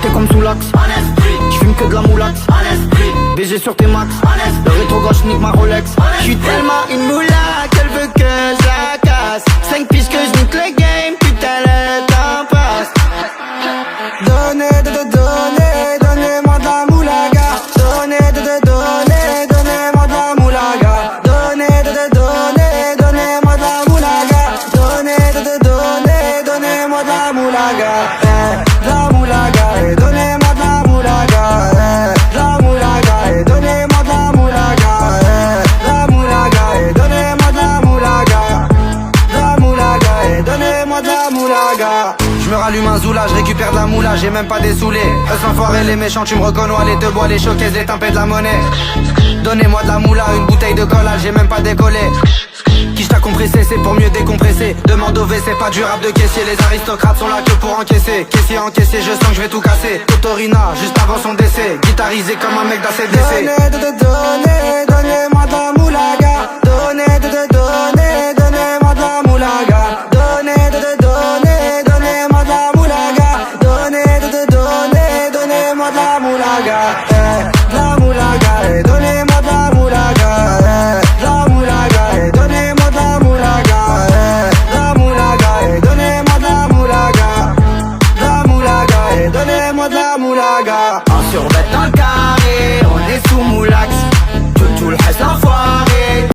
t'es comme sous l'axe. J'fume que de la moulax. BG sur tes max. Le rétro gauche nique ma Rolex. J'suis tellement une moula qu'elle veut que je la casse. 5 pistes que je nique le game, putain le temps passe. Donnez-moi de la moulaga. Donnez-moi de la moulaga. Donnez-moi de la moulaga. Donnez-moi de la moulaga. De la moulaga, donnez-moi de la moulaga. De la moulaga, donnez-moi de la moulaga. De la moulaga, donnez-moi de la moulaga. De la moulaga, donnez-moi de la moulaga. Je me rallume un zoula, je récupère de la moula, j'ai même pas des saoulés. Eux l'enfoiré, les méchants, tu me reconnais, les deux bois, les choquaises, les tempêtes de la monnaie. Donnez-moi de la moula, une bouteille de cola, j'ai même pas décollé. Qui t'a compressé, c'est pour mieux décompresser. Demande au WC, pas du rap de caissier. Les aristocrates sont là que pour encaisser. Caissier encaissé, je sens que je vais tout casser. Totorina, juste avant son décès. Guitarisé comme un mec d'ACDC. Donnez-moi de la moulaga. Donnez-moi de la moulaga. Donnez-moi de la moulaga. Donnez-moi de la moulaga. De la moulaga, donnez-moi de la moulaga. De la moulaga, donnez-moi de la moulaga. De la moulaga, donnez-moi de la moulaga. De la moulaga, donnez-moi de la moulaga. En survêt dans le cas.